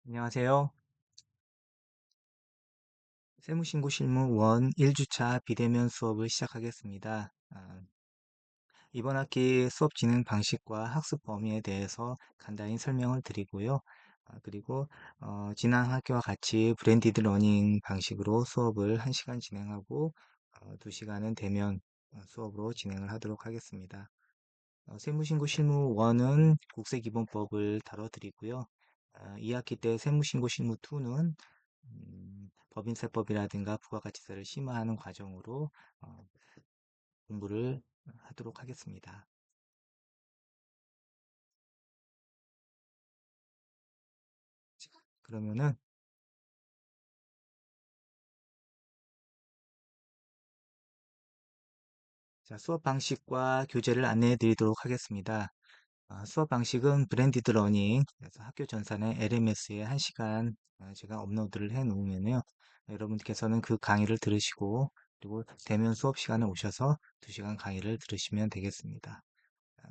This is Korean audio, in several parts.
안녕하세요. 세무신고 실무 1주차 비대면 수업을 시작하겠습니다. 이번 학기 수업 진행 방식과 학습 범위에 대해서 간단히 설명을 드리고요. 그리고 지난 학기와 같이 브랜디드 러닝 방식으로 수업을 1시간 진행하고 2시간은 대면 수업으로 진행을 하도록 하겠습니다. 세무신고 실무 1은 국세기본법을 다뤄드리고요. 2학기 때 세무신고 실무 2는 법인세법이라든가 부가가치세를 심화하는 과정으로 어, 공부를 하도록 하겠습니다. 그러면은 자, 수업 방식과 교재를 안내해 드리도록 하겠습니다. 수업 방식은 브랜디드 러닝, 그래서 학교 전산의 LMS에 1시간 제가 업로드를 해 놓으면요. 여러분께서는 그 강의를 들으시고 그리고 대면 수업 시간에 오셔서 2시간 강의를 들으시면 되겠습니다.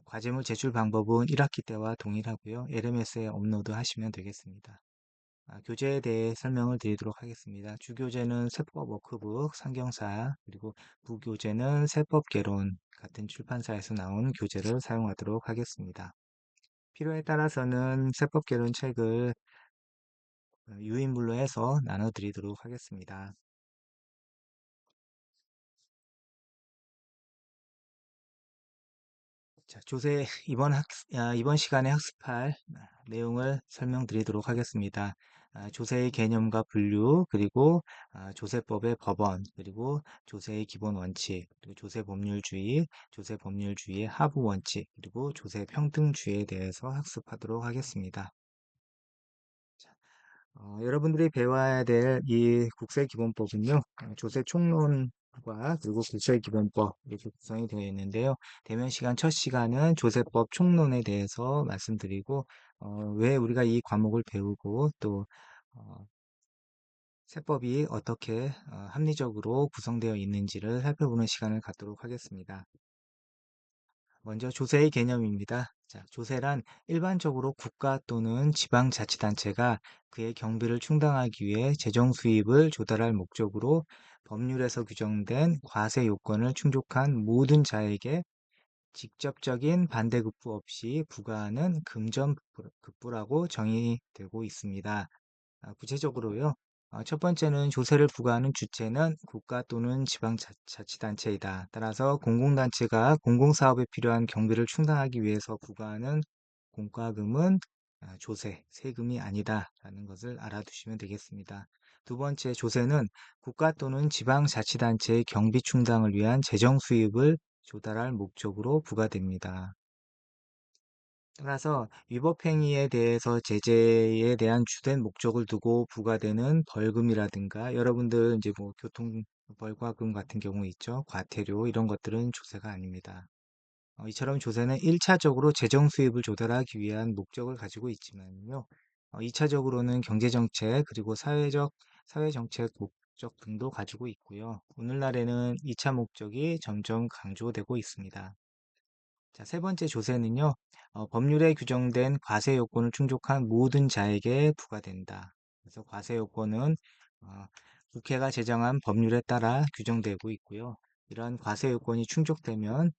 과제물 제출 방법은 1학기 때와 동일하고요. LMS에 업로드 하시면 되겠습니다. 교재에 대해 설명을 드리도록 하겠습니다. 주교재는 세법 워크북, 상경사, 그리고 부교재는 세법 개론 같은 출판사에서 나온 교재를 사용하도록 하겠습니다. 필요에 따라서는 세법 개론 책을 유인물로 해서 나눠드리도록 하겠습니다. 자, 이번 시간에 학습할 내용을 설명드리도록 하겠습니다. 조세의 개념과 분류, 그리고 조세법의 법원, 그리고 조세의 기본 원칙, 그리고 조세 법률주의의 하부 원칙, 그리고 조세 평등주의에 대해서 학습하도록 하겠습니다. 여러분들이 배워야 될 이 국세기본법은요, 조세 총론과 그리고 국세기본법 이렇게 구성이 되어 있는데요. 대면 시간 첫 시간은 조세법 총론에 대해서 말씀드리고, 왜 우리가 이 과목을 배우고 또 어, 세법이 어떻게 합리적으로 구성되어 있는지를 살펴보는 시간을 갖도록 하겠습니다. 먼저 조세의 개념입니다. 자, 조세란 일반적으로 국가 또는 지방자치단체가 그의 경비를 충당하기 위해 재정 수입을 조달할 목적으로 법률에서 규정된 과세 요건을 충족한 모든 자에게 직접적인 반대급부 없이 부과하는 금전급부라고 정의되고 있습니다. 구체적으로요. 첫 번째는 조세를 부과하는 주체는 국가 또는 지방자치단체이다. 따라서 공공단체가 공공사업에 필요한 경비를 충당하기 위해서 부과하는 공과금은 조세, 세금이 아니다라는 것을 알아두시면 되겠습니다. 두 번째, 조세는 국가 또는 지방자치단체의 경비 충당을 위한 재정 수입을 조달할 목적으로 부과됩니다. 따라서 위법행위에 대해서 제재에 대한 주된 목적을 두고 부과되는 벌금이라든가 여러분들 이제 뭐 교통 벌과금 같은 경우 있죠. 과태료 이런 것들은 조세가 아닙니다. 이처럼 조세는 1차적으로 재정 수입을 조달하기 위한 목적을 가지고 있지만요. 2차적으로는 경제정책 그리고 사회정책 목적 등도 가지고 있고요. 오늘날에는 2차 목적이 점점 강조되고 있습니다. 자, 세 번째 조세는요, 법률에 규정된 과세 요건을 충족한 모든 자에게 부과된다. 그래서 과세 요건은 어, 국회가 제정한 법률에 따라 규정되고 있고요. 이러한 과세 요건이 충족되면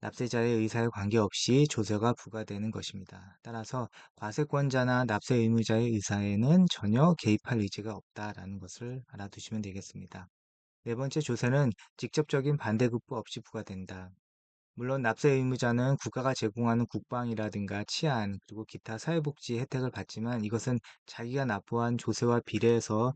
납세자의 의사에 관계없이 조세가 부과되는 것입니다. 따라서 과세권자나 납세 의무자의 의사에는 전혀 개입할 의지가 없다라는 것을 알아두시면 되겠습니다. 네 번째 조세는 직접적인 반대급부 없이 부과된다. 물론 납세 의무자는 국가가 제공하는 국방이라든가 치안, 그리고 기타 사회복지 혜택을 받지만 이것은 자기가 납부한 조세와 비례해서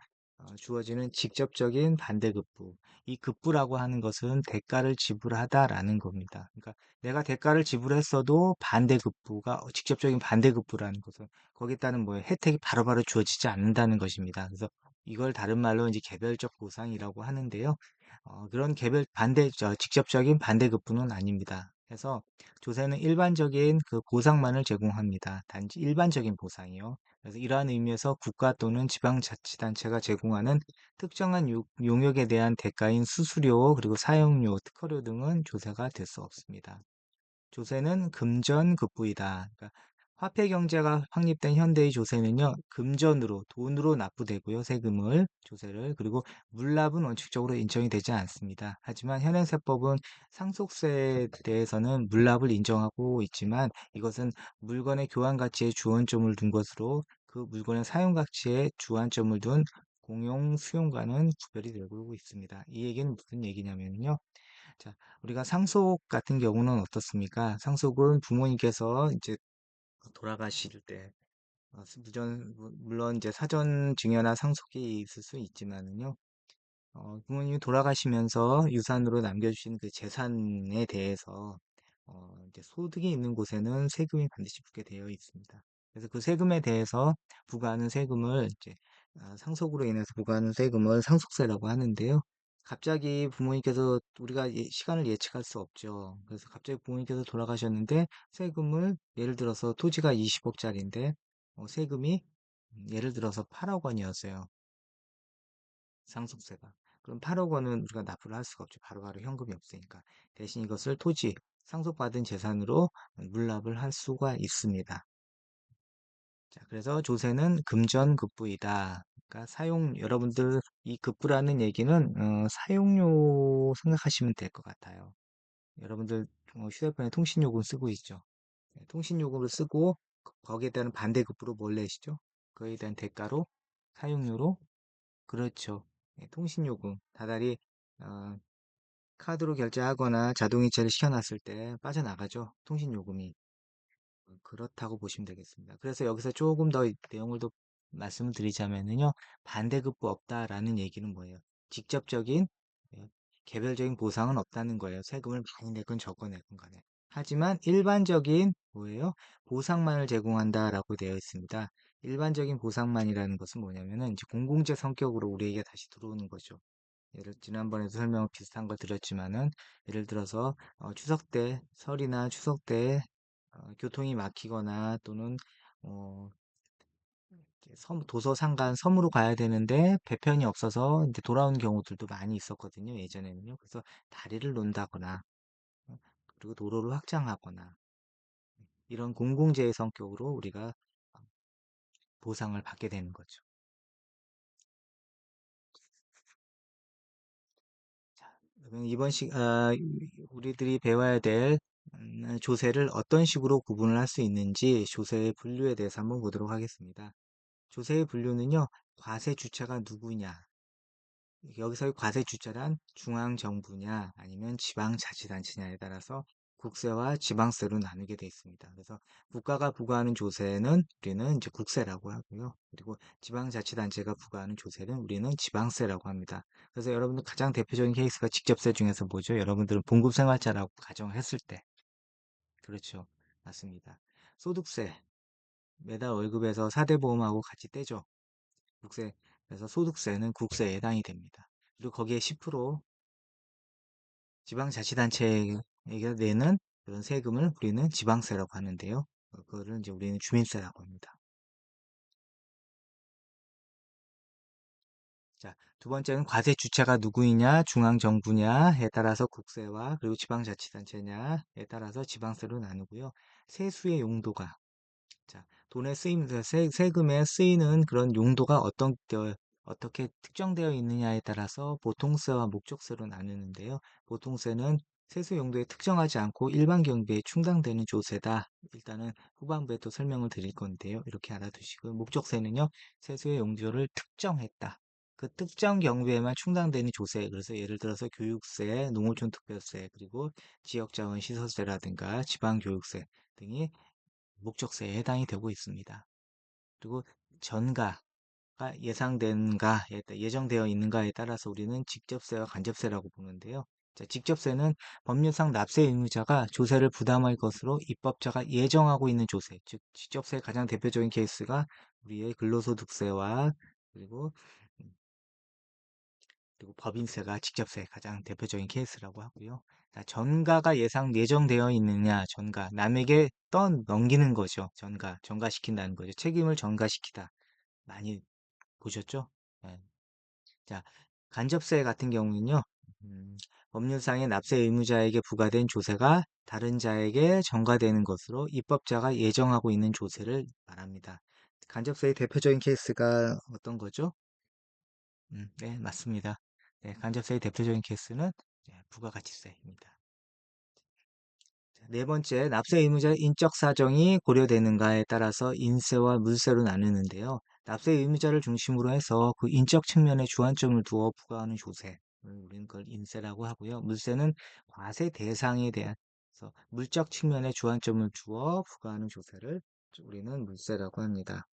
주어지는 직접적인 반대급부. 이 급부라고 하는 것은 대가를 지불하다라는 겁니다. 그러니까 내가 대가를 지불했어도 반대급부가 직접적인 반대급부라는 것은 거기에 따른 뭐 혜택이 바로바로 주어지지 않는다는 것입니다. 그래서 이걸 다른 말로 이제 개별적 보상이라고 하는데요. 그런 직접적인 반대급부는 아닙니다. 그래서 조세는 일반적인 그 보상만을 제공합니다. 단지 일반적인 보상이요. 그래서 이러한 의미에서 국가 또는 지방자치단체가 제공하는 특정한 용역에 대한 대가인 수수료, 그리고 사용료, 특허료 등은 조세가 될 수 없습니다. 조세는 금전급부이다. 그러니까 화폐 경제가 확립된 현대의 조세는요, 금전으로, 돈으로 납부되고요, 세금을, 조세를. 그리고 물납은 원칙적으로 인정이 되지 않습니다. 하지만 현행세법은 상속세에 대해서는 물납을 인정하고 있지만 이것은 물건의 교환 가치에 주안점을 둔 것으로 그 물건의 사용 가치에 주안점을 둔 공용 수용과는 구별이 되고 있습니다. 이 얘기는 무슨 얘기냐면요. 자, 우리가 상속 같은 경우는 어떻습니까? 상속은 부모님께서 이제 돌아가실 때 물론 이제 사전 증여나 상속이 있을 수 있지만은요. 부모님이 돌아가시면서 유산으로 남겨주신 그 재산에 대해서 이제 소득이 있는 곳에는 세금이 반드시 붙게 되어 있습니다. 그래서 그 세금에 대해서 부과하는 세금을 이제 상속으로 인해서 부과하는 세금을 상속세라고 하는데요. 갑자기 부모님께서 우리가 시간을 예측할 수 없죠. 그래서 갑자기 부모님께서 돌아가셨는데 세금을 예를 들어서 토지가 20억짜리인데 세금이 예를 들어서 8억 원이었어요. 상속세가. 그럼 8억 원은 우리가 납부를 할 수가 없죠. 바로바로 현금이 없으니까. 대신 이것을 토지, 상속받은 재산으로 물납을 할 수가 있습니다. 자, 그래서 조세는 금전급부이다. 그러니까 여러분들 이 급부라는 얘기는 사용료 생각하시면 될 것 같아요. 여러분들 휴대폰에 통신요금 쓰고 있죠. 네, 통신요금을 쓰고 거기에 대한 반대급부로 뭘 내시죠? 그에 대한 대가로 사용료로 그렇죠. 예, 통신요금, 다달이 어, 카드로 결제하거나 자동이체를 시켜놨을 때 빠져나가죠. 통신요금이. 그렇다고 보시면 되겠습니다. 그래서 여기서 조금 더 내용을 더 말씀을 드리자면요. 반대급부 없다라는 얘기는 뭐예요? 직접적인 예, 개별적인 보상은 없다는 거예요. 세금을 많이 내건 적어 내건 간에. 하지만 일반적인 뭐예요? 보상만을 제공한다라고 되어 있습니다. 일반적인 보상만이라는 것은 뭐냐면은 이제 공공재 성격으로 우리에게 다시 들어오는 거죠. 지난번에도 설명 비슷한 걸 드렸지만은 예를 들어서 추석 때 설이나 추석 때 교통이 막히거나 또는 어, 이제 도서 상간 섬으로 가야 되는데 배편이 없어서 이제 돌아오는 경우들도 많이 있었거든요. 예전에는요. 그래서 다리를 논다거나 어, 그리고 도로를 확장하거나 이런 공공재의 성격으로 우리가 어, 보상을 받게 되는 거죠. 자, 그러면 우리들이 배워야 될 조세를 어떤 식으로 구분을 할 수 있는지 조세의 분류에 대해서 한번 보도록 하겠습니다. 조세의 분류는요, 과세 주체가 누구냐, 여기서의 과세 주체란 중앙정부냐 아니면 지방자치단체냐에 따라서 국세와 지방세로 나누게 되어 있습니다. 그래서 국가가 부과하는 조세는 우리는 이제 국세라고 하고요. 그리고 지방자치단체가 부과하는 조세는 우리는 지방세라고 합니다. 그래서 여러분들 가장 대표적인 케이스가 직접세 중에서 뭐죠? 여러분들은 봉급생활자라고 가정했을 때. 그렇죠. 맞습니다. 소득세, 매달 월급에서 4대 보험하고 같이 떼죠. 국세, 그래서 소득세는 국세에 해당이 됩니다. 그리고 거기에 10% 지방자치단체에게 내는 그런 세금을 우리는 지방세라고 하는데요. 그거를 이제 우리는 주민세라고 합니다. 자, 두 번째는 과세 주체가 누구이냐, 중앙정부냐에 따라서 국세와 그리고 지방자치단체냐에 따라서 지방세로 나누고요. 세수의 용도가 자, 돈의 쓰임, 세금에 쓰이는 그런 용도가 어떻게 특정되어 있느냐에 따라서 보통세와 목적세로 나누는데요. 보통세는 세수 용도에 특정하지 않고 일반 경비에 충당되는 조세다. 일단은 후반부에 또 설명을 드릴 건데요. 이렇게 알아두시고 목적세는요. 세수의 용도를 특정했다. 그 특정 경비에만 충당되는 조세. 그래서 예를 들어서 교육세, 농어촌 특별세, 그리고 지역자원 시설세라든가 지방교육세 등이 목적세에 해당이 되고 있습니다. 그리고 전가가 예정되어 있는가에 따라서 우리는 직접세와 간접세라고 보는데요. 자, 직접세는 법률상 납세 의무자가 조세를 부담할 것으로 입법자가 예정하고 있는 조세, 즉 직접세의 가장 대표적인 케이스가 우리의 근로소득세와 그리고 음, 그리고 법인세가 직접세 가장 대표적인 케이스라고 하고요. 자, 전가가 예정되어 있느냐, 전가. 남에게 넘기는 거죠. 전가시킨다는 거죠. 책임을 전가시키다. 많이 보셨죠? 네. 자, 간접세 같은 경우는요, 법률상의 납세 의무자에게 부과된 조세가 다른 자에게 전가되는 것으로 입법자가 예정하고 있는 조세를 말합니다. 간접세의 대표적인 케이스가 어떤 거죠? 네, 맞습니다. 네, 간접세의 대표적인 케이스는 부가가치세입니다. 네 번째, 납세 의무자의 인적 사정이 고려되는가에 따라서 인세와 물세로 나누는데요. 납세 의무자를 중심으로 해서 그 인적 측면에 주안점을 두어 부과하는 조세, 우리는 그걸 인세라고 하고요. 물세는 과세 대상에 대해서 물적 측면에 주안점을 두어 부과하는 조세를 우리는 물세라고 합니다.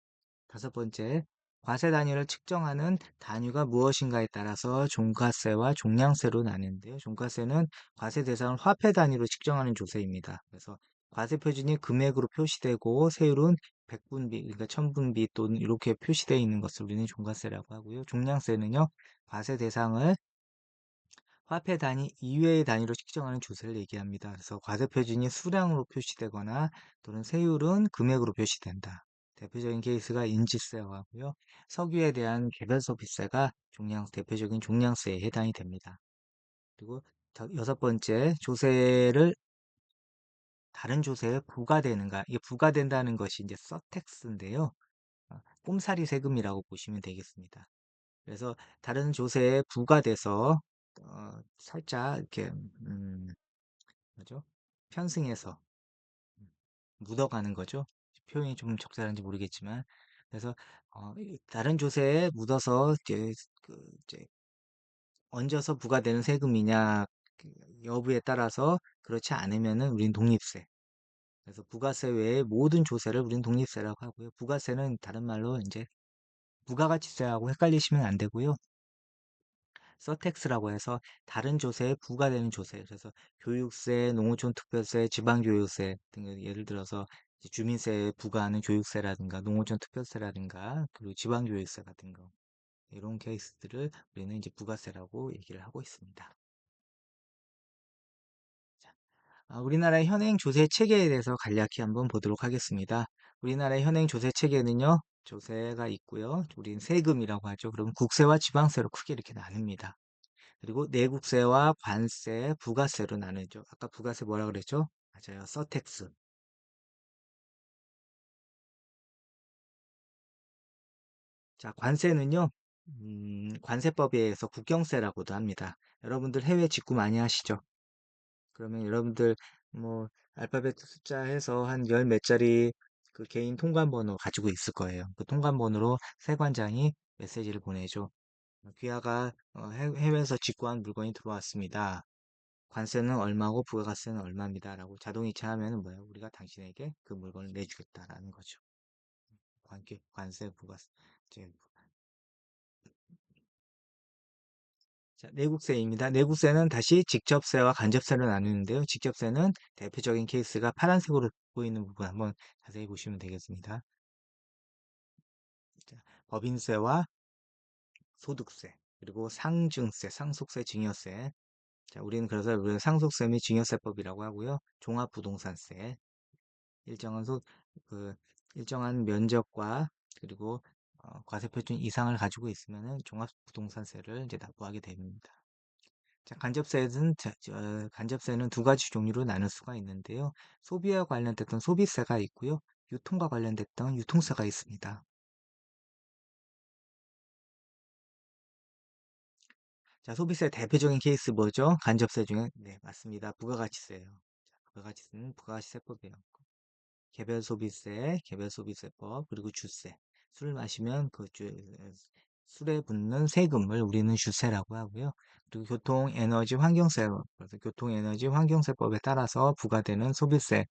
다섯 번째, 과세 단위를 측정하는 단위가 무엇인가에 따라서 종가세와 종량세로 나뉘는데요. 종가세는 과세 대상을 화폐 단위로 측정하는 조세입니다. 그래서 과세 표준이 금액으로 표시되고 세율은 백분비, 그러니까 천분비 또는 이렇게 표시되어 있는 것을 우리는 종가세라고 하고요. 종량세는요, 과세 대상을 화폐 단위 이외의 단위로 측정하는 조세를 얘기합니다. 그래서 과세 표준이 수량으로 표시되거나 또는 세율은 금액으로 표시된다. 대표적인 케이스가 인지세와 하고요. 석유에 대한 개별 소비세가 대표적인 종량세에 해당이 됩니다. 그리고 여섯 번째, 조세를 다른 조세에 부과되는가? 이게 부과된다는 것이 이제 서택스인데요. 꼼사리 세금이라고 보시면 되겠습니다. 그래서 다른 조세에 부과돼서 살짝 이렇게 뭐죠? 편승해서 묻어가는 거죠. 표현이 좀 적절한지 모르겠지만 그래서 다른 조세에 묻어서 이제 얹어서 부과되는 세금이냐 그 여부에 따라서 그렇지 않으면은 우린 독립세. 그래서 부가세 외에 모든 조세를 우린 독립세라고 하고요. 부가세는 다른 말로 이제 부가가치세하고 헷갈리시면 안 되고요. 서택스라고 해서 다른 조세에 부과되는 조세. 그래서 교육세, 농어촌 특별세, 지방교육세 등 예를 들어서 주민세에 부과하는 교육세라든가 농어촌 특별세라든가 그리고 지방교육세 같은 거 이런 케이스들을 우리는 이제 부가세라고 얘기를 하고 있습니다. 자, 우리나라의 현행 조세 체계에 대해서 간략히 한번 보도록 하겠습니다. 우리나라의 현행 조세 체계는요, 조세가 있고요. 우리는 세금이라고 하죠. 그럼 국세와 지방세로 크게 이렇게 나눕니다. 그리고 내국세와 관세, 부가세로 나누죠. 아까 부가세 뭐라 그랬죠? 맞아요. 서택스. 자, 관세는요. 관세법에 의해서 국경세라고도 합니다. 여러분들 해외 직구 많이 하시죠? 그러면 여러분들 뭐 알파벳 숫자 해서 한 열 몇 자리 그 개인 통관번호 가지고 있을 거예요. 그 통관번호로 세관장이 메시지를 보내죠. 귀하가 해외에서 직구한 물건이 들어왔습니다. 관세는 얼마고 부가세는 얼마입니다. 라고 자동 이체하면 뭐예요? 우리가 당신에게 그 물건을 내주겠다라는 거죠. 관세, 부가세. 이제 자, 내국세입니다. 내국세는 다시 직접세와 간접세로 나누는데요. 직접세는 대표적인 케이스가 파란색으로 보이는 부분 한번 자세히 보시면 되겠습니다. 자, 법인세와 소득세, 그리고 상증세, 상속세, 증여세. 자, 우리는 상속세 및 증여세법이라고 하고요. 종합부동산세, 일정한 그 일정한 면적과 그리고 과세표준 이상을 가지고 있으면은 종합부동산세를 이제 납부하게 됩니다. 자, 간접세는 두 가지 종류로 나눌 수가 있는데요. 소비와 관련됐던 소비세가 있고요. 유통과 관련됐던 유통세가 있습니다. 자, 소비세 대표적인 케이스 뭐죠? 간접세 중에 네, 맞습니다. 부가가치세예요. 자, 부가가치세는 부가가치세법이에요. 개별 소비세, 개별 소비세법, 그리고 주세. 술을 마시면 술에 붙는 세금을 우리는 주세라고 하고요. 그리고 교통, 에너지, 환경세, 그래서 교통, 에너지, 환경세법에 따라서 부과되는 소비세.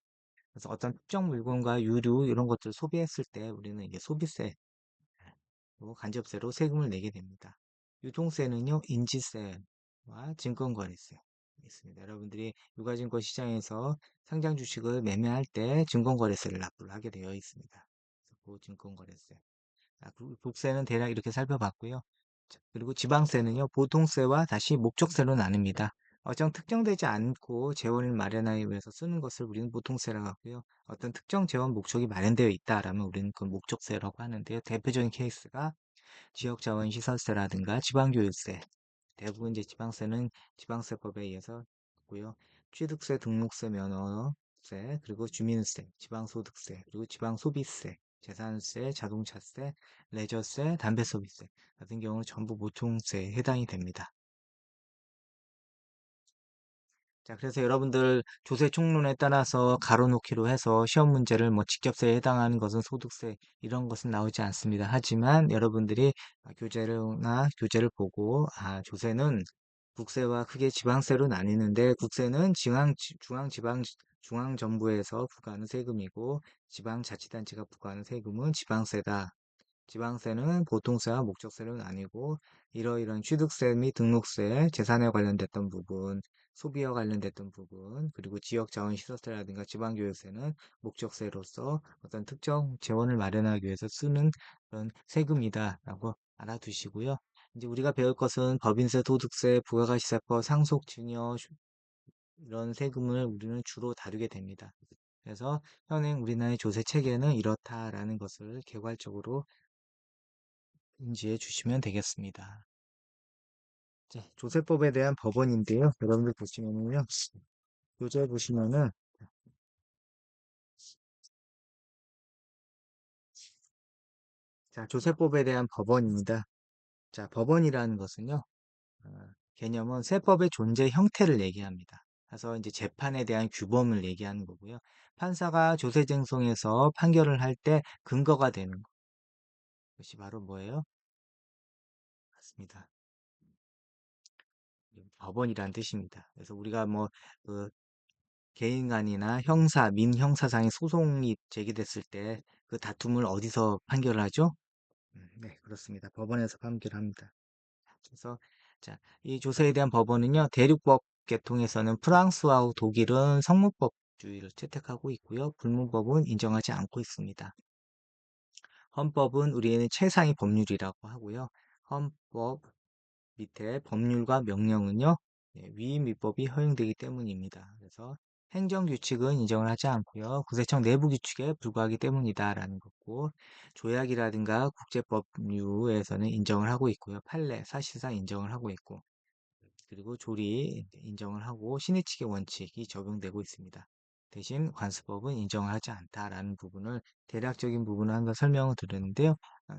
그래서 어떤 특정 물건과 유류 이런 것들을 소비했을 때 우리는 이게 소비세, 간접세로 세금을 내게 됩니다. 유통세는요, 인지세와 증권거래세 있습니다. 여러분들이 유가증권 시장에서 상장 주식을 매매할 때 증권거래세를 납부를 하게 되어 있습니다. 그 증권거래세. 국세는 대략 이렇게 살펴봤고요. 자, 그리고 지방세는요, 보통세와 다시 목적세로 나뉩니다. 어떤 특정되지 않고 재원을 마련하기 위해서 쓰는 것을 우리는 보통세라고 하고요. 어떤 특정 재원 목적이 마련되어 있다라면 우리는 그 목적세라고 하는데요. 대표적인 케이스가 지역자원시설세라든가 지방교육세, 대부분 이제 지방세는 지방세법에 의해서 고요. 취득세, 등록세, 면허세, 그리고 주민세, 지방소득세, 그리고 지방소비세, 재산세, 자동차세, 레저세, 담배소비세 같은 경우는 전부 보통세에 해당이 됩니다. 자, 그래서 여러분들 조세 총론에 따라서 가로놓기로 해서 시험 문제를 뭐 직접세에 해당하는 것은 소득세 이런 것은 나오지 않습니다. 하지만 여러분들이 교재를 보고 조세는 국세와 크게 지방세로 나뉘는데 국세는 중앙정부에서 부과하는 세금이고 지방자치단체가 부과하는 세금은 지방세다. 지방세는 보통세와 목적세로 나뉘고 이러이러한 취득세 및 등록세, 재산에 관련됐던 부분, 소비와 관련됐던 부분, 그리고 지역자원시설세라든가 지방교육세는 목적세로서 어떤 특정 재원을 마련하기 위해서 쓰는 그런 세금이다라고 알아두시고요. 이제 우리가 배울 것은 법인세, 소득세, 부가가치세법, 상속, 증여 이런 세금을 우리는 주로 다루게 됩니다. 그래서 현행 우리나라의 조세 체계는 이렇다라는 것을 개괄적으로 인지해 주시면 되겠습니다. 자, 조세법에 대한 법원인데요. 여러분들 보시면은요. 교재 보시면은 자, 조세법에 대한 법원입니다. 자, 법원이라는 것은요. 어, 개념은 세법의 존재 형태를 얘기합니다. 그래서 이제 재판에 대한 규범을 얘기하는 거고요. 판사가 조세쟁송에서 판결을 할 때 근거가 되는 것이 바로 뭐예요? 맞습니다. 법원이라는 뜻입니다. 그래서 우리가 그 개인 간이나 형사, 민형사상의 소송이 제기됐을 때 그 다툼을 어디서 판결을 하죠? 네, 그렇습니다. 법원에서 판결합니다. 그래서 자, 이 조세에 대한 법원은요, 대륙법 계통에서는 프랑스와 독일은 성문법주의를 채택하고 있고요. 불문법은 인정하지 않고 있습니다. 헌법은 우리에는 최상위 법률이라고 하고요. 헌법 밑에 법률과 명령은요, 위임 위법이 허용되기 때문입니다. 그래서 행정규칙은 인정을 하지 않고요. 구세청 내부규칙에 불과하기 때문이다라는 거고, 조약이라든가 국제법률에서는 인정을 하고 있고요. 판례, 사실상 인정을 하고 있고, 그리고 조리 인정을 하고 신의칙의 원칙이 적용되고 있습니다. 대신 관습법은 인정을 하지 않다라는 부분을 대략적인 부분을 한번 설명을 드렸는데요.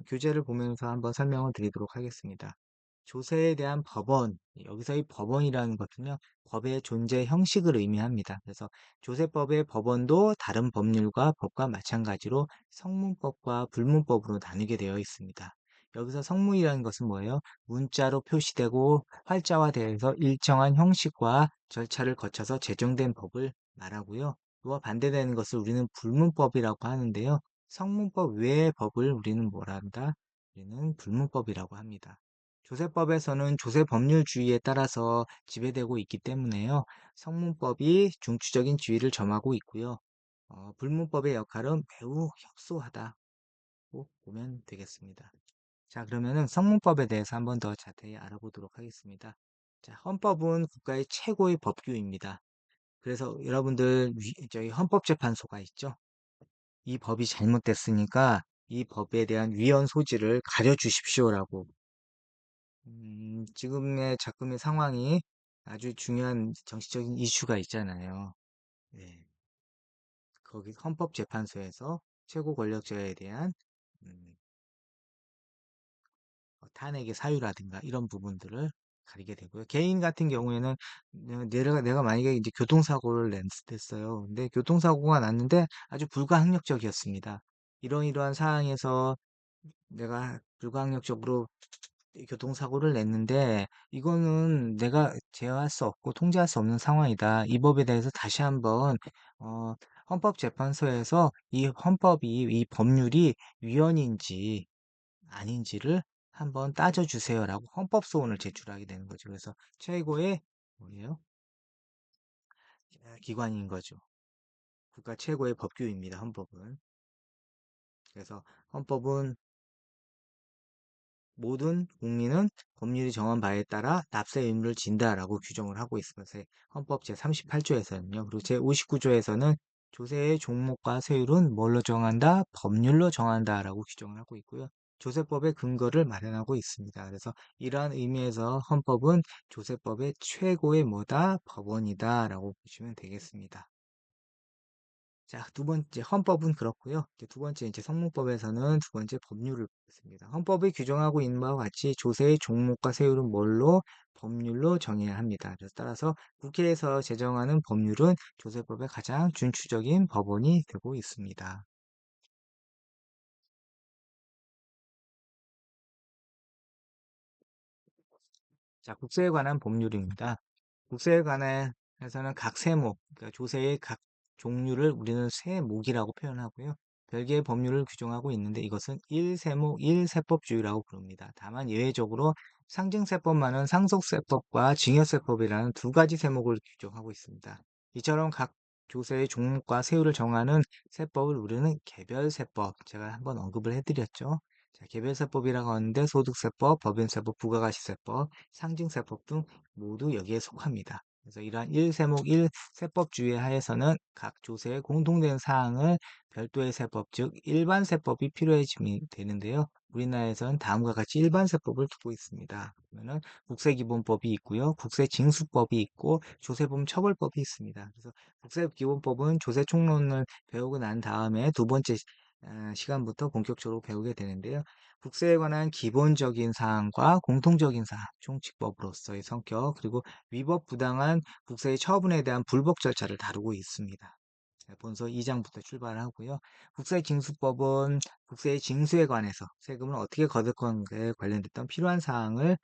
교재를 보면서 한번 설명을 드리도록 하겠습니다. 조세에 대한 법원, 여기서 이 법원이라는 것은요, 법의 존재 형식을 의미합니다. 그래서 조세법의 법원도 다른 법률과 법과 마찬가지로 성문법과 불문법으로 나뉘게 되어 있습니다. 여기서 성문이라는 것은 뭐예요? 문자로 표시되고 활자화되어서 일정한 형식과 절차를 거쳐서 제정된 법을 말하고요. 이와 반대되는 것을 우리는 불문법이라고 하는데요. 성문법 외의 법을 우리는 뭐라 한다? 우리는 불문법이라고 합니다. 조세법에서는 조세법률주의에 따라서 지배되고 있기 때문에요. 성문법이 중추적인 지위를 점하고 있고요. 불문법의 역할은 매우 협소하다고 보면 되겠습니다. 자, 그러면은 성문법에 대해서 한번 더 자세히 알아보도록 하겠습니다. 자, 헌법은 국가의 최고의 법규입니다. 그래서 여러분들 저희 헌법재판소가 있죠. 이 법이 잘못됐으니까 이 법에 대한 위헌 소지를 가려주십시오라고. 지금의 작금의 상황이 아주 중요한 정치적인 이슈가 있잖아요. 네. 거기 헌법재판소에서 최고 권력자에 대한 음, 탄핵의 사유라든가 이런 부분들을 가리게 되고요. 개인 같은 경우에는 내가 만약에 이제 교통사고를 냈어요. 근데 교통사고가 났는데 아주 불가항력적이었습니다. 이러한 상황에서 내가 불가항력적으로 교통사고를 냈는데 이거는 내가 제어할 수 없고 통제할 수 없는 상황이다. 이 법에 대해서 다시 한번 어, 헌법재판소에서 이 법률이 위헌인지 아닌지를 한번 따져주세요라고 헌법소원을 제출하게 되는 거죠. 그래서 최고의 뭐예요? 기관인 거죠. 국가 최고의 법규입니다. 헌법은. 그래서 헌법은 모든 국민은 법률이 정한 바에 따라 납세 의무를 진다라고 규정을 하고 있으면서 헌법 제38조에서는요. 그리고 제59조에서는 조세의 종목과 세율은 뭘로 정한다? 법률로 정한다라고 규정을 하고 있고요. 조세법의 근거를 마련하고 있습니다. 그래서 이러한 의미에서 헌법은 조세법의 최고의 뭐다? 법원이다라고 보시면 되겠습니다. 자, 두 번째 헌법은 그렇고요. 이제 두 번째 이제 성문법에서는 두 번째 법률을 보겠습니다. 헌법이 규정하고 있는 바와 같이 조세의 종목과 세율은 뭘로 법률로 정해야 합니다. 그래서 따라서 국회에서 제정하는 법률은 조세법의 가장 준추적인 법원이 되고 있습니다. 자, 국세에 관한 법률입니다. 국세에 관해서는 각 세목, 그러니까 조세의 각 종류를 우리는 세목이라고 표현하고요. 별개의 법률을 규정하고 있는데 이것은 1세목 1세법주의라고 부릅니다. 다만 예외적으로 상증세법만은 상속세법과 증여세법이라는 두 가지 세목을 규정하고 있습니다. 이처럼 각 조세의 종목과 세율을 정하는 세법을 우리는 개별세법, 제가 한번 언급을 해드렸죠. 자, 개별세법이라고 하는데 소득세법, 법인세법, 부가가치세법, 상징세법 등 모두 여기에 속합니다. 그래서 이러한 1세목 1세법주의 하에서는 각 조세에 공통된 사항을 별도의 세법, 즉 일반세법이 필요해지는데요. 우리나라에서는 다음과 같이 일반세법을 두고 있습니다. 그러면은 국세기본법이 있고요. 국세징수법이 있고 조세범 처벌법이 있습니다. 그래서 국세기본법은 조세총론을 배우고 난 다음에 두 번째 시간부터 본격적으로 배우게 되는데요. 국세에 관한 기본적인 사항과 공통적인 사항, 총칙법으로서의 성격, 그리고 위법 부당한 국세의 처분에 대한 불복 절차를 다루고 있습니다. 본서 2장부터 출발하고요. 국세징수법은 국세의 징수에 관해서 세금을 어떻게 거둘 건가에 관련됐던 필요한 사항을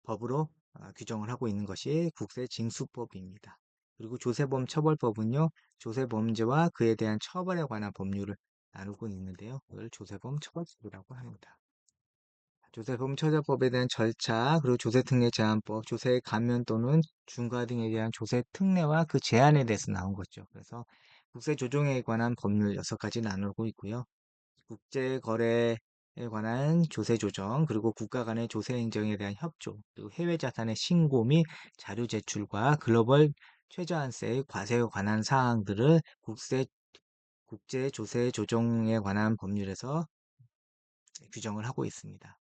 법으로 규정을 하고 있는 것이 국세징수법입니다. 그리고 조세범 처벌법은요, 조세범죄와 그에 대한 처벌에 관한 법률을 나누고 있는데요. 그걸 조세범 처벌법이라고 합니다. 조세범 처벌법에 대한 절차, 그리고 조세특례 제한법, 조세 감면 또는 중과 등에 대한 조세 특례와 그 제한에 대해서 나온 거죠. 그래서 국세 조정에 관한 법률 6가지 나누고 있고요. 국제거래에 관한 조세 조정, 그리고 국가 간의 조세 행정에 대한 협조, 그리고 해외 자산의 신고 및 자료 제출과 글로벌 최저한세의 과세에 관한 사항들을 국제 조세 조정에 관한 법률에서 규정을 하고 있습니다.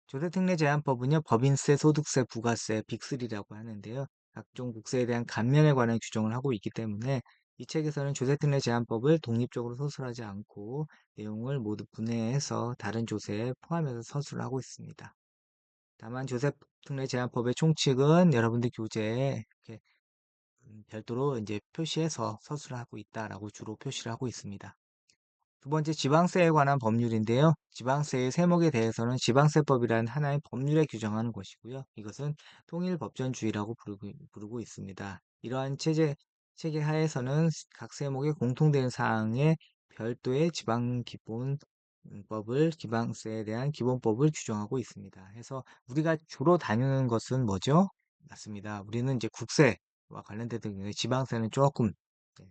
조세특례 제한법은요, 법인세, 소득세, 부가세, 빅3라고 하는데요. 각종 국세에 대한 감면에 관한 규정을 하고 있기 때문에 이 책에서는 조세특례 제한법을 독립적으로 서술하지 않고 내용을 모두 분해해서 다른 조세에 포함해서 서술을 하고 있습니다. 다만 조세특례 제한법의 총칙은 여러분들 교재에 이렇게 별도로 이제 표시해서 서술을 하고 있다라고 주로 표시를 하고 있습니다. 두 번째 지방세에 관한 법률인데요. 지방세의 세목에 대해서는 지방세법이라는 하나의 법률에 규정하는 것이고요. 이것은 통일법전주의라고 부르고 있습니다. 이러한 체계 하에서는 각 세목의 공통된 사항에 별도의 지방세에 대한 기본법을 규정하고 있습니다. 해서 우리가 주로 다루는 것은 뭐죠? 맞습니다. 우리는 이제 국세와 관련된 지방세는 조금 네,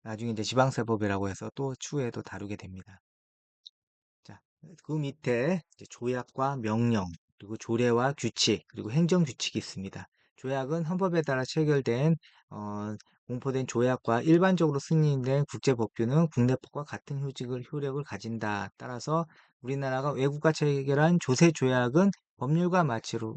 나중에 이제 지방세법이라고 해서 또 추후에도 다루게 됩니다. 자, 그 밑에 이제 조약과 명령, 그리고 조례와 규칙, 그리고 행정규칙이 있습니다. 조약은 헌법에 따라 체결된 어, 공포된 조약과 일반적으로 승인된 국제법규는 국내법과 같은 효력을 가진다. 따라서 우리나라가 외국과 체결한 조세조약은 법률과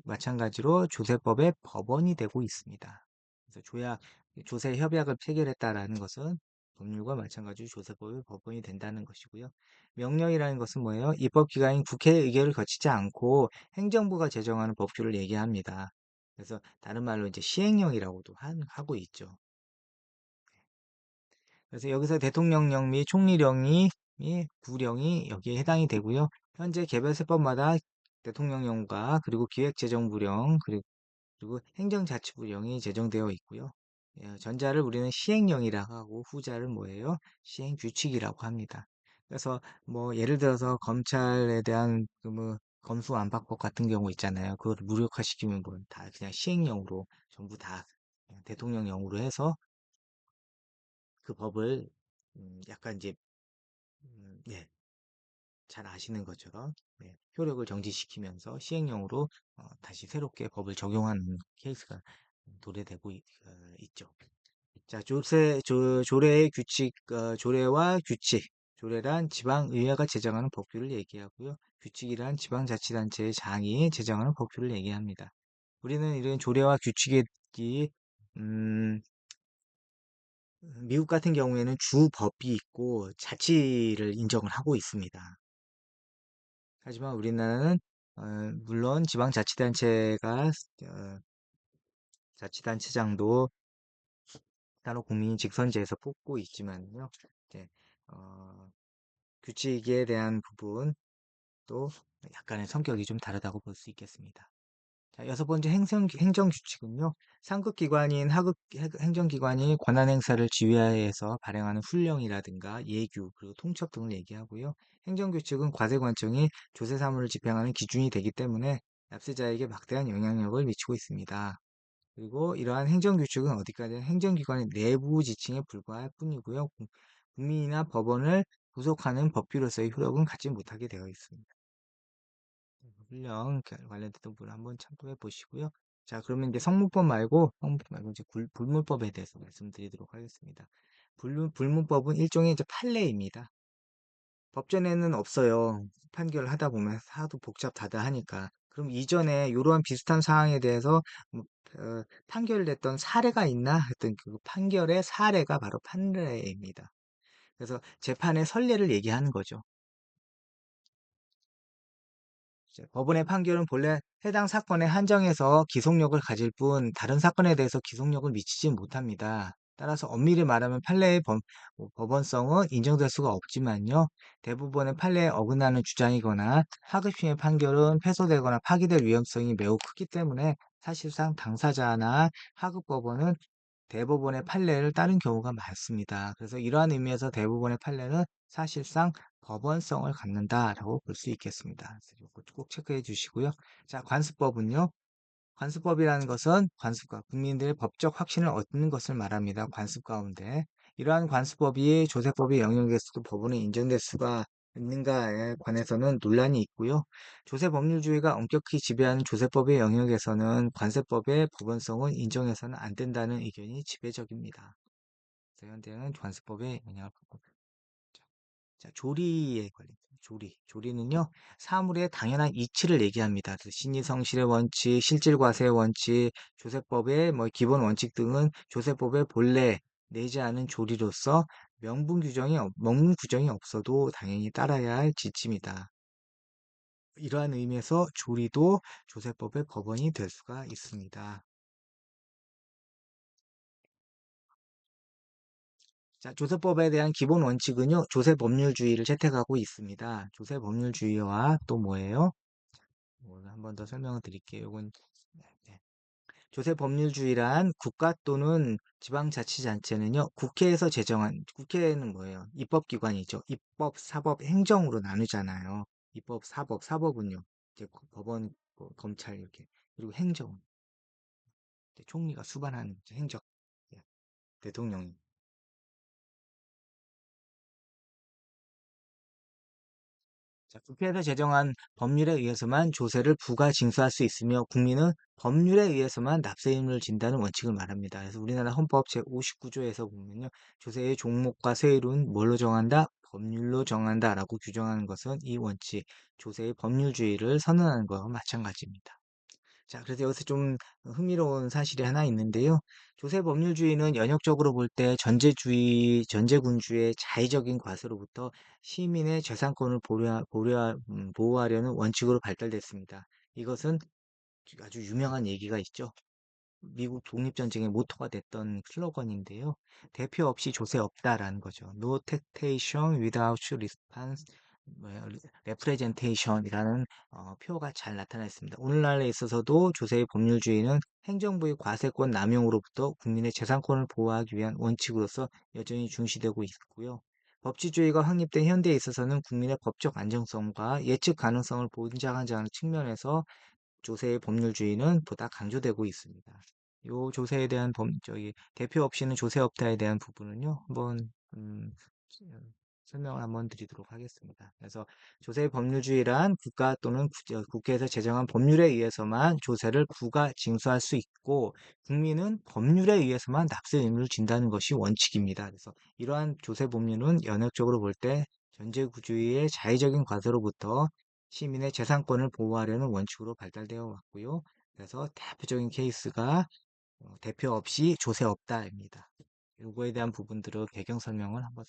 마찬가지로 조세법의 법원이 되고 있습니다. 그래서 조세 협약을 체결했다라는 것은 법률과 마찬가지로 조세법의 법원이 된다는 것이고요. 명령이라는 것은 뭐예요? 입법기관인 국회의 의결을 거치지 않고 행정부가 제정하는 법규를 얘기합니다. 그래서 다른 말로 이제 시행령이라고도 하고 있죠. 그래서 여기서 대통령령 및 총리령이 구령이 여기에 해당이 되고요. 현재 개별세법마다 대통령령과 그리고 기획재정부령 그리고 행정자치부령이 제정되어 있고요. 전자를 우리는 시행령이라고 하고 후자를 뭐예요? 시행규칙이라고 합니다. 그래서 뭐 예를 들어서 검찰에 대한 그뭐 검수완박법 같은 경우 있잖아요. 그걸 무력화시키면 뭐 다 그냥 시행령으로 전부 다 대통령령으로 해서 그 법을 약간 이제 예, 잘 아시는 것처럼 효력을 정지시키면서 시행령으로 다시 새롭게 법을 적용하는 케이스가 도래되고 있죠. 자, 조례의 규칙, 조례와 규칙. 조례란 지방의회가 제정하는 법규를 얘기하고요. 규칙이란 지방자치단체의 장이 제정하는 법규를 얘기합니다. 우리는 이런 조례와 규칙이, 음, 미국 같은 경우에는 주법이 있고 자치를 인정을 하고 있습니다. 하지만 우리나라는, 어, 물론 지방자치단체가, 어, 자치단체장도 따로 국민이 직선제에서 뽑고 있지만요. 이제, 어, 규칙에 대한 부분도 약간의 성격이 좀 다르다고 볼 수 있겠습니다. 자, 여섯 번째 행정규칙은요. 상급기관인 행정기관이 권한행사를 지휘하에서 발행하는 훈령이라든가 예규, 그리고 통첩 등을 얘기하고요. 행정규칙은 과세관청이 조세사무를 집행하는 기준이 되기 때문에 납세자에게 막대한 영향력을 미치고 있습니다. 그리고 이러한 행정규칙은 어디까지 행정기관의 내부 지침에 불과할 뿐이고요. 국민이나 법원을 구속하는 법규로서의 효력은 갖지 못하게 되어 있습니다. 훈령 관련된 부분을 한번 참고해 보시고요. 자, 그러면 이제 성문법 말고 이제 불문법에 대해서 말씀드리도록 하겠습니다. 불문법은 일종의 이제 판례입니다. 법전에는 없어요. 판결을 하다 보면 하도 복잡하다 하니까. 그럼 이전에 이러한 비슷한 사항에 대해서 뭐, 판결됐던 사례가 있나 했던 그 판결의 사례가 바로 판례입니다. 그래서 재판의 선례를 얘기하는 거죠. 이제 법원의 판결은 본래 해당 사건에 한정해서 기속력을 가질 뿐 다른 사건에 대해서 기속력을 미치지 못합니다. 따라서 엄밀히 말하면 판례의 법원성은 인정될 수가 없지만요. 대부분의 판례에 어긋나는 주장이거나 하급심의 판결은 패소되거나 파기될 위험성이 매우 크기 때문에 사실상 당사자나 하급법원은 대법원의 판례를 따른 경우가 많습니다. 그래서 이러한 의미에서 대부분의 판례는 사실상 법원성을 갖는다라고 볼 수 있겠습니다. 그래서 이거 꼭 체크해 주시고요. 자, 관습법은요. 관습법이라는 것은 관습과 국민들의 법적 확신을 얻는 것을 말합니다. 관습 가운데 이러한 관습법이 조세법의 영역에서도 법원에 인정될 수가 있는가에 관해서는 논란이 있고요. 조세법률주의가 엄격히 지배하는 조세법의 영역에서는 관세법의 법원성은 인정해서는 안 된다는 의견이 지배적입니다. 그래서 현재는 관습법의 영향을 받고 자, 조리에 관련 조리는요, 사물의 당연한 이치를 얘기합니다. 그래서 신의성실의 원칙, 실질과세의 원칙, 조세법의 뭐 기본 원칙 등은 조세법의 본래 내지 않은 조리로서 명분 규정이 없어도 당연히 따라야 할 지침이다. 이러한 의미에서 조리도 조세법의 법원이 될 수가 있습니다. 자, 조세법에 대한 기본 원칙은요, 조세법률주의를 채택하고 있습니다. 조세법률주의와 또 뭐예요? 한 번 더 설명을 드릴게요. 이건 네, 네. 조세법률주의란 국가 또는 지방자치단체는요, 국회에는 뭐예요? 입법기관이죠. 입법, 사법, 행정으로 나누잖아요. 입법, 사법은요, 이제 법원, 검찰 이렇게. 그리고 행정, 이제 총리가 수반하는 이제 행정, 예, 대통령이. 자, 국회에서 제정한 법률에 의해서만 조세를 부과 징수할 수 있으며 국민은 법률에 의해서만 납세의무를 진다는 원칙을 말합니다. 그래서 우리나라 헌법 제59조에서 보면요. 조세의 종목과 세율은 뭘로 정한다? 법률로 정한다라고 규정하는 것은 이 원칙, 조세의 법률주의를 선언하는 것과 마찬가지입니다. 자, 그래서 여기서 좀 흥미로운 사실이 하나 있는데요. 조세 법률주의는 연역적으로 볼 때 전제군주의 자의적인 과세로부터 시민의 재산권을 보호하려는 원칙으로 발달됐습니다. 이것은 아주 유명한 얘기가 있죠. 미국 독립전쟁의 모토가 됐던 슬로건인데요. 대표 없이 조세 없다라는 거죠. No taxation without response, representation이라는 표가 잘 나타나 있습니다. 오늘날에 있어서도 조세의 법률주의는 행정부의 과세권 남용으로부터 국민의 재산권을 보호하기 위한 원칙으로서 여전히 중시되고 있고요. 법치주의가 확립된 현대에 있어서는 국민의 법적 안정성과 예측 가능성을 보장하자는 측면에서 조세의 법률주의는 보다 강조되고 있습니다. 요 조세에 대한 대표 없이는 조세 없다에 대한 부분은요, 한번, 설명을 한번 드리도록 하겠습니다. 그래서 조세 법률주의란 국가 또는 국회에서 제정한 법률에 의해서만 조세를 부과 징수할 수 있고 국민은 법률에 의해서만 납세 의무를 진다는 것이 원칙입니다. 그래서 이러한 조세 법률은 연역적으로 볼 때 전제구주의의 자의적인 과세로부터 시민의 재산권을 보호하려는 원칙으로 발달되어 왔고요. 그래서 대표적인 케이스가 대표 없이 조세 없다입니다. 요거에 대한 부분들의 배경 설명을 한번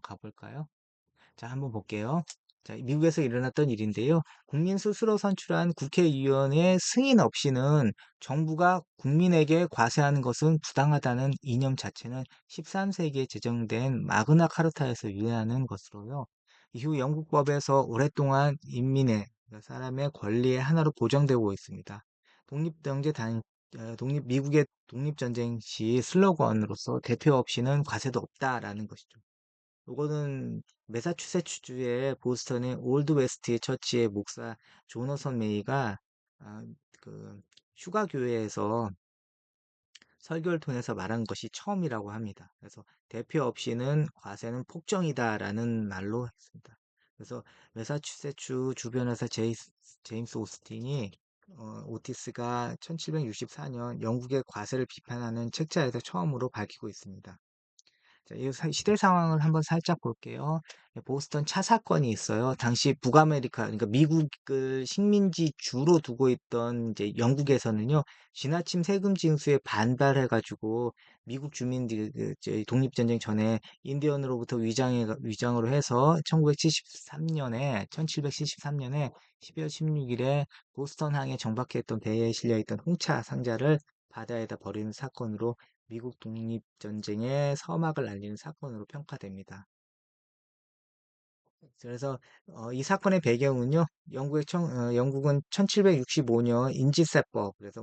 가볼까요? 자, 한번 볼게요. 자, 미국에서 일어났던 일인데요. 국민 스스로 선출한 국회의원의 승인 없이는 정부가 국민에게 과세하는 것은 부당하다는 이념 자체는 13세기에 제정된 마그나 카르타에서 유래하는 것으로요. 이후 영국법에서 오랫동안 인민의, 그러니까 사람의 권리의 하나로 보장되고 있습니다. 미국의 독립전쟁 시 슬로건으로서 대표 없이는 과세도 없다라는 것이죠. 요거는 매사추세츠주의 보스턴의 올드 웨스트 처치의 목사 조너선 메이가 아, 그 휴가 교회에서 설교를 통해서 말한 것이 처음이라고 합니다. 그래서 대표 없이는 과세는 폭정이다라는 말로 했습니다. 그래서 매사추세츠 주변에서 제임스 오스틴이 오티스가 1764년 영국의 과세를 비판하는 책자에서 처음으로 밝히고 있습니다. 자, 이 시대 상황을 한번 살짝 볼게요. 보스턴 차 사건이 있어요. 당시 북아메리카, 그러니까 미국을 식민지 주로 두고 있던 이제 영국에서는요, 지나침 세금 징수에 반발해가지고 미국 주민들이 독립전쟁 전에 인디언으로부터 위장으로 해서 1773년에 12월 16일에 보스턴항에 정박했던 배에 실려있던 홍차 상자를 바다에다 버리는 사건으로 미국 독립전쟁의 서막을 알리는 사건으로 평가됩니다. 그래서 이 사건의 배경은요, 영국은 1765년 인지세법, 그래서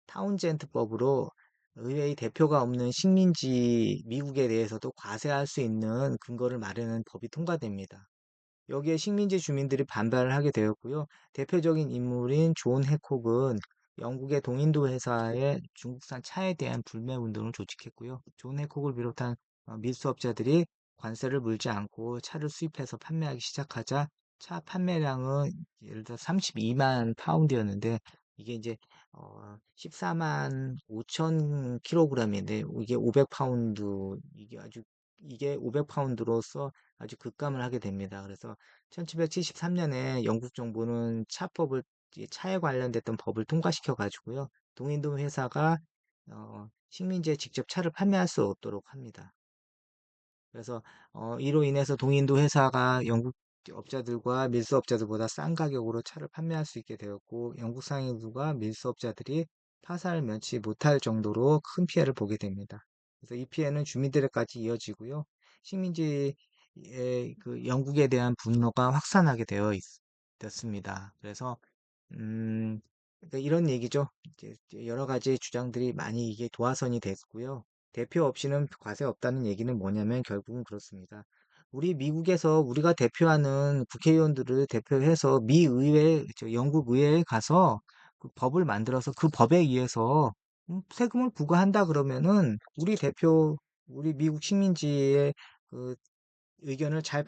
타운젠트법으로 의회의 대표가 없는 식민지 미국에 대해서도 과세할 수 있는 근거를 마련하는 법이 통과됩니다. 여기에 식민지 주민들이 반발을 하게 되었고요. 대표적인 인물인 존 해콕은 영국의 동인도 회사의 중국산 차에 대한 불매 운동을 조직했고요. 존 해콕을 비롯한 밀수업자들이 관세를 물지 않고 차를 수입해서 판매하기 시작하자 차 판매량은 예를 들어 32만 파운드였는데 이게 이제 14만 5천 킬로그램인데 이게 500파운드 이게 500파운드로서 아주 급감을 하게 됩니다. 그래서 1773년에 영국 정부는 차에 관련됐던 법을 통과시켜 가지고요. 동인도 회사가 식민지에 직접 차를 판매할 수 없도록 합니다. 그래서 이로 인해서 동인도 회사가 영국 업자들과 밀수업자들보다 싼 가격으로 차를 판매할 수 있게 되었고 영국 상인들과 밀수업자들이 파산을 면치 못할 정도로 큰 피해를 보게 됩니다. 그래서 이 피해는 주민들에까지 이어지고요. 식민지의 그 영국에 대한 분노가 확산하게 됐습니다. 그래서 그러니까 이런 얘기죠. 이제 여러 가지 주장들이 많이 이게 도화선이 됐고요. 대표 없이는 과세 없다는 얘기는 뭐냐면 결국은 그렇습니다. 우리 미국에서 우리가 대표하는 국회의원들을 대표해서 영국 의회에 가서 그 법을 만들어서 그 법에 의해서 세금을 부과한다 그러면은 우리 미국 식민지의 그 의견을 잘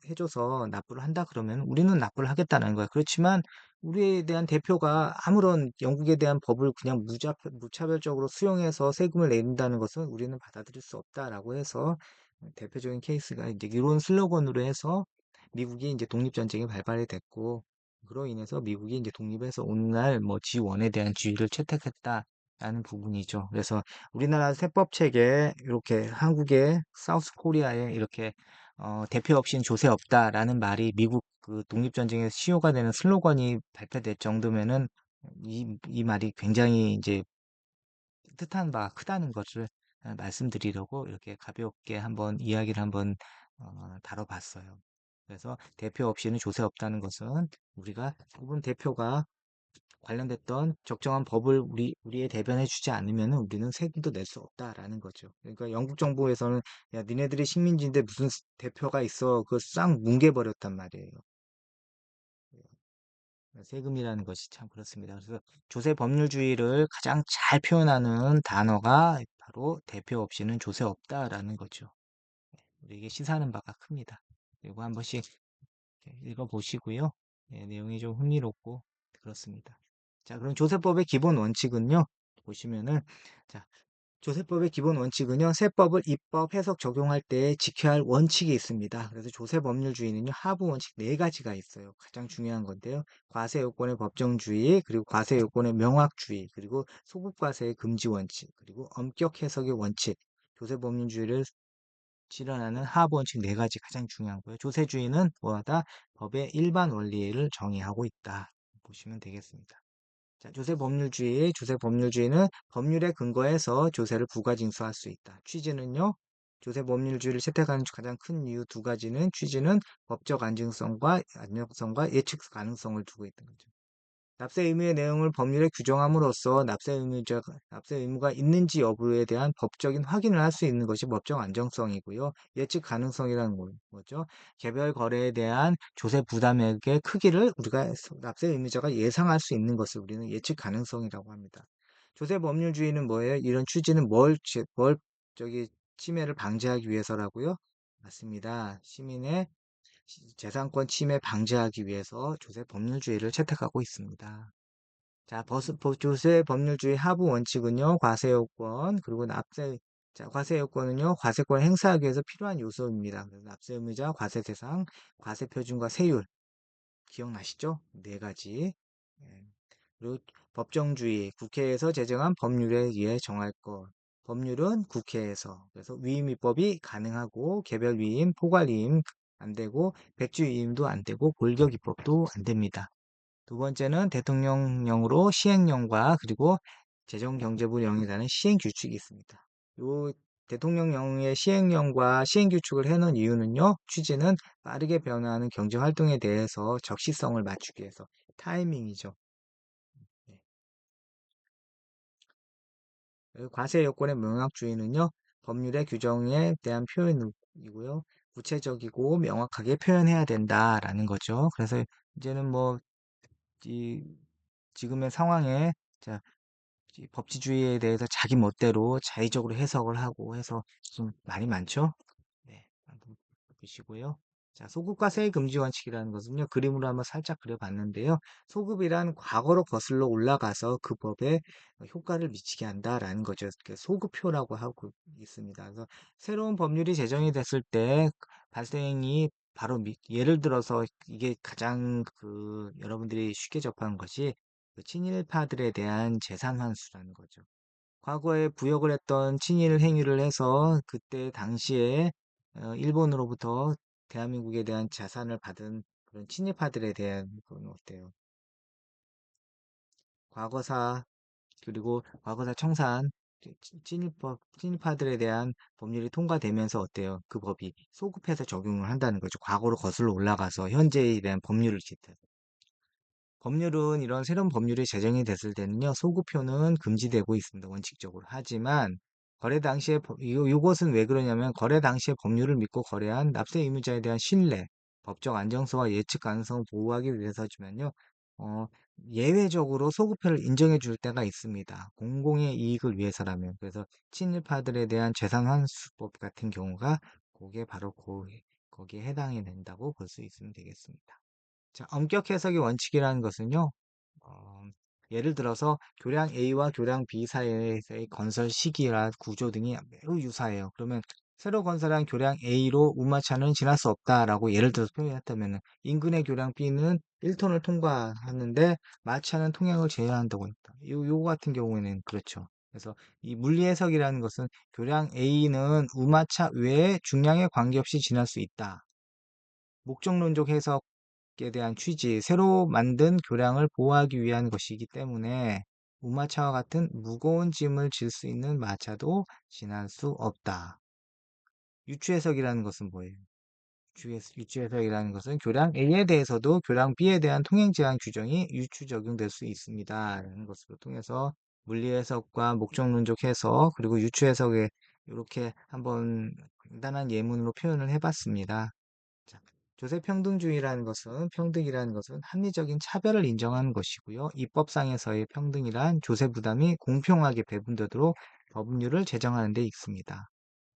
해줘서 납부를 한다 그러면 우리는 납부를 하겠다는 거야. 그렇지만 우리에 대한 대표가 아무런 영국에 대한 법을 그냥 무차별적으로 수용해서 세금을 내린다는 것은 우리는 받아들일 수 없다라고 해서 대표적인 케이스가 이제 이런 슬로건으로 해서 미국이 이제 독립전쟁이 발발이 됐고 그로 인해서 미국이 이제 독립해서 오늘날 지원에 대한 지위를 채택했다라는 부분이죠. 그래서 우리나라 세법 체계 이렇게 한국의 사우스 코리아에 이렇게 대표 없인 조세 없다라는 말이 미국 그 독립전쟁에서 시효가 되는 슬로건이 발표될 정도면은 이 말이 굉장히 이제 뜻하는 바가 크다는 것을 말씀드리려고 이렇게 가볍게 한번 이야기를 한번 다뤄봤어요. 그래서 대표 없이는 조세 없다는 것은 우리가 혹은 대표가 관련됐던 적정한 법을 우리의 대변해 주지 않으면 우리는 세금도 낼 수 없다라는 거죠. 그러니까 영국 정부에서는 야, 니네들이 식민지인데 무슨 대표가 있어. 그걸 싹 뭉개버렸단 말이에요. 세금이라는 것이 참 그렇습니다. 그래서 조세 법률주의를 가장 잘 표현하는 단어가 바로 대표 없이는 조세 없다라는 거죠. 우리에게 시사하는 바가 큽니다. 그리고 한 번씩 읽어보시고요. 예, 내용이 좀 흥미롭고 그렇습니다. 자, 그럼 조세법의 기본 원칙은요. 보시면은 자, 조세법의 기본 원칙은요, 세법을 입법, 해석, 적용할 때 지켜야 할 원칙이 있습니다. 그래서 조세법률주의는요, 하부 원칙 네 가지가 있어요. 가장 중요한 건데요. 과세요건의 법정주의, 그리고 과세요건의 명확주의, 그리고 소급과세의 금지 원칙, 그리고 엄격 해석의 원칙, 조세법률주의를 실현하는 하부 원칙 네 가지 가장 중요하고요. 조세주의는 뭐하다? 법의 일반 원리를 정의하고 있다. 보시면 되겠습니다. 자, 조세법률주의는 법률에 근거해서 조세를 부과징수할 수 있다. 취지는요, 조세법률주의를 채택하는 가장 큰 이유 두 가지는 취지는 법적 안정성과 안정성과 예측 가능성을 두고 있는 거죠. 납세 의무의 내용을 법률에 규정함으로써 납세 의무가 있는지 여부에 대한 법적인 확인을 할 수 있는 것이 법적 안정성이고요. 예측 가능성이라는 거죠. 개별 거래에 대한 조세 부담액의 크기를 우리가 납세 의무자가 예상할 수 있는 것을 우리는 예측 가능성이라고 합니다. 조세 법률주의는 뭐예요? 이런 취지는 저기 침해를 방지하기 위해서라고요? 맞습니다. 시민의 재산권 침해 방지하기 위해서 조세 법률주의를 채택하고 있습니다. 자, 조세 법률주의 하부 원칙은요, 과세요건, 그리고 과세요건은요, 과세권을 행사하기 위해서 필요한 요소입니다. 그래서 납세 의무자, 과세 대상, 과세 표준과 세율, 기억나시죠? 네 가지. 예. 그리고 법정주의, 국회에서 제정한 법률에 의해 정할 것. 법률은 국회에서. 그래서 위임 입법이 가능하고, 개별 위임, 포괄 위임 안 되고, 백지 위임도 안 되고, 골격 입법도 안 됩니다. 두 번째는 대통령령으로 시행령과 그리고 재정경제부령이라는 시행규칙이 있습니다. 요 대통령령의 시행령과 시행규칙을 해놓은 이유는요, 취지는 빠르게 변화하는 경제활동에 대해서 적시성을 맞추기 위해서 타이밍이죠. 네. 그리고 과세 요건의 명확주의는요, 법률의 규정에 대한 표현이고요, 구체적이고 명확하게 표현해야 된다라는 거죠. 그래서 이제는 뭐, 이, 지금의 상황에 자, 이 법치주의에 대해서 자기 멋대로 자의적으로 해석을 하고 해서 좀 말이 많죠? 네, 한번 보시고요. 자, 소급과 세액 금지 원칙이라는 것은요, 그림으로 한번 살짝 그려봤는데요. 소급이란 과거로 거슬러 올라가서 그 법에 효과를 미치게 한다라는 거죠. 그 소급효라고 하고 있습니다. 그래서 새로운 법률이 제정이 됐을 때 발생이 바로 예를 들어서 이게 가장 여러분들이 쉽게 접하는 것이 그 친일파들에 대한 재산 환수라는 거죠. 과거에 부역을 했던 친일 행위를 해서 그때 당시에 일본으로부터 대한민국에 대한 자산을 받은 그런 친일파들에 대한 그건 어때요? 과거사 그리고 과거사 청산 친일파들에 대한 법률이 통과되면서 어때요? 그 법이 소급해서 적용을 한다는 거죠. 과거로 거슬러 올라가서 현재에 대한 법률을 기타. 법률은 이런 새로운 법률이 제정이 됐을 때는요, 소급효는 금지되고 있습니다. 원칙적으로. 하지만 거래 당시에 이것은 왜 그러냐면 거래 당시에 법률을 믿고 거래한 납세 의무자에 대한 신뢰, 법적 안정성과 예측 가능성을 보호하기 위해서지만요. 어, 예외적으로 소급효를 인정해 줄 때가 있습니다. 공공의 이익을 위해서라면. 그래서 친일파들에 대한 재산 환수법 같은 경우가 그게 바로 거기에 해당이 된다고 볼 수 있으면 되겠습니다. 자, 엄격 해석의 원칙이라는 것은요, 어, 예를 들어서 교량 A와 교량 B 사이의 건설 시기나 구조 등이 매우 유사해요. 그러면 새로 건설한 교량 A로 운마차는 지날 수 없다라고 예를 들어서 표현했다면 인근의 교량 B는 1톤을 통과하는데 마차는 통행을 제한한다고 했다. 요거 같은 경우에는 그렇죠. 그래서 이 물리 해석이라는 것은 교량 A는 우마차 외에 중량에 관계없이 지날 수 있다. 목적론적 해석에 대한 취지, 새로 만든 교량을 보호하기 위한 것이기 때문에 우마차와 같은 무거운 짐을 질 수 있는 마차도 지날 수 없다. 유추해석이라는 것은 뭐예요? 유추해석이라는 것은 교량 A에 대해서도 교량 B에 대한 통행 제한 규정이 유추 적용될 수 있습니다. 라는 것으로 통해서 물리 해석과 목적론적 해석 그리고 유추 해석에 이렇게 한번 간단한 예문으로 표현을 해봤습니다. 자, 조세평등주의라는 것은 평등이라는 것은 합리적인 차별을 인정하는 것이고요. 입법상에서의 평등이란 조세 부담이 공평하게 배분되도록 법률을 제정하는 데 있습니다.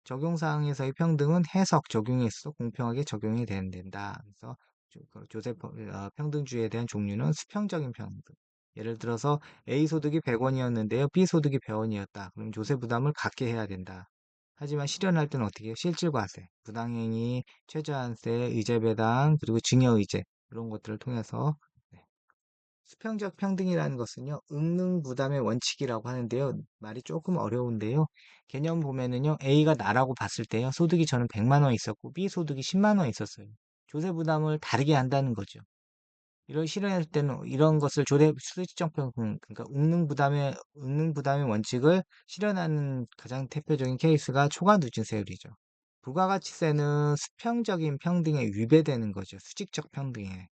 적용사항에서의 평등은 해석, 적용에 있어 공평하게 적용이 된다. 그래서 조세프 평등주의에 대한 종류는 수평적인 평등. 예를 들어서 A 소득이 100원이었는데요. B 소득이 100원이었다. 그럼 조세 부담을 같게 해야 된다. 하지만 실현할 때는 어떻게 해요? 실질과세, 부당행위, 최저한세, 의제배당, 그리고 증여의제 이런 것들을 통해서 네, 수평적 평등이라는 것은요, 응능부담의 원칙이라고 하는데요. 말이 조금 어려운데요. 개념 보면은요, A가 나라고 봤을 때요, 소득이 저는 100만 원 있었고, B 소득이 10만 원 있었어요. 조세 부담을 다르게 한다는 거죠. 이런 실현할 때는 이런 것을 수직적 평등, 그러니까 응능부담의 원칙을 실현하는 가장 대표적인 케이스가 초과누진세율이죠. 부가가치세는 수평적인 평등에 위배되는 거죠. 수직적 평등에.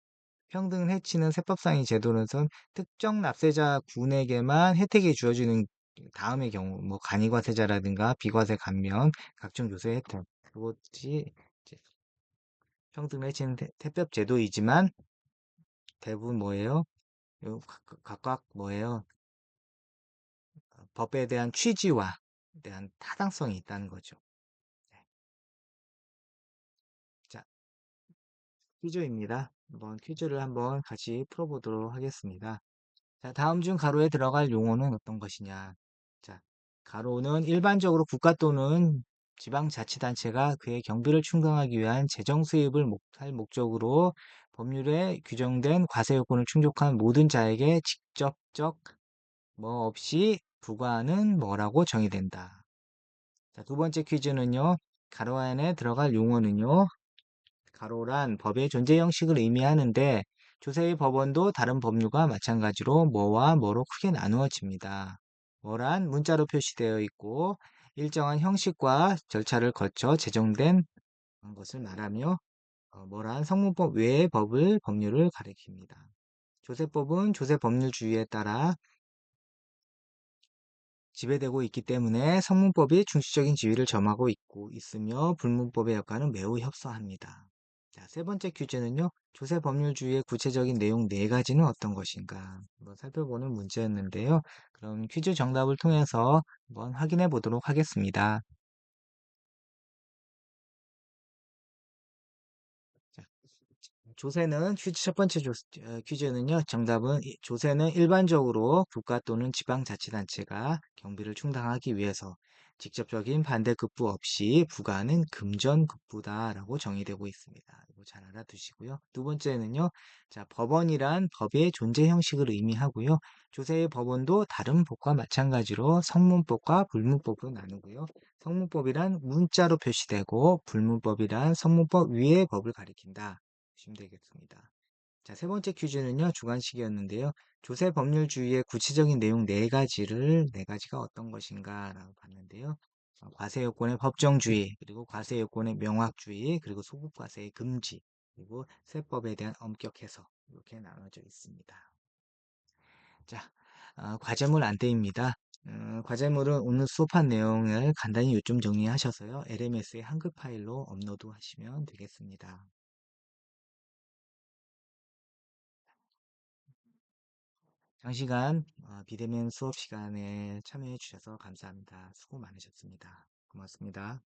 평등을 해치는 세법상의 제도로선 특정 납세자군에게만 혜택이 주어지는 다음의 경우, 뭐 간이과세자라든가 비과세 감면, 각종 요세 혜택, 그것이 이제 평등을 해치는 태법 제도이지만 대부분 뭐예요? 각각 뭐예요? 법에 대한 취지와 대한 타당성이 있다는 거죠. 네. 자, 퀴즈입니다. 한번 퀴즈를 한번 같이 풀어보도록 하겠습니다. 자, 다음 중 가로에 들어갈 용어는 어떤 것이냐? 자, 가로는 일반적으로 국가 또는 지방자치단체가 그의 경비를 충당하기 위한 재정 수입을 할 목적으로 법률에 규정된 과세 요건을 충족한 모든 자에게 직접적 뭐 없이 부과하는 뭐라고 정의된다. 자, 두 번째 퀴즈는요. 가로 안에 들어갈 용어는요. 가로란 법의 존재 형식을 의미하는데 조세의 법원도 다른 법률과 마찬가지로 뭐와 뭐로 크게 나누어집니다. 뭐란 문자로 표시되어 있고 일정한 형식과 절차를 거쳐 제정된 것을 말하며 뭐란 성문법 외의 법률을 가리킵니다. 조세법은 조세법률주의에 따라 지배되고 있기 때문에 성문법이 중시적인 지위를 점하고 있으며 불문법의 역할은 매우 협소합니다. 자, 세 번째 퀴즈는요. 조세 법률주의의 구체적인 내용 네 가지는 어떤 것인가 한번 살펴보는 문제였는데요. 그럼 퀴즈 정답을 통해서 한번 확인해 보도록 하겠습니다. 자, 조세는 첫 번째 퀴즈는요. 정답은 조세는 일반적으로 국가 또는 지방자치단체가 경비를 충당하기 위해서 직접적인 반대급부 없이 부과하는 금전급부다라고 정의되고 있습니다. 이거 잘 알아두시고요. 두 번째는요. 자, 법원이란 법의 존재 형식을 의미하고요. 조세의 법원도 다른 법과 마찬가지로 성문법과 불문법으로 나누고요. 성문법이란 문자로 표시되고 불문법이란 성문법 위의 법을 가리킨다. 보시면 되겠습니다. 자, 세 번째 퀴즈는요, 주관식이었는데요. 조세 법률주의의 구체적인 내용 네 가지가 어떤 것인가 라고 봤는데요. 과세 요건의 법정주의, 그리고 과세 요건의 명확주의, 그리고 소급과세의 금지, 그리고 세법에 대한 엄격 해석, 이렇게 나눠져 있습니다. 자, 과제물 안대입니다. 과제물은 오늘 수업한 내용을 간단히 요점 정리하셔서요. LMS의 한글 파일로 업로드 하시면 되겠습니다. 장시간 비대면 수업 시간에 참여해 주셔서 감사합니다. 수고 많으셨습니다. 고맙습니다.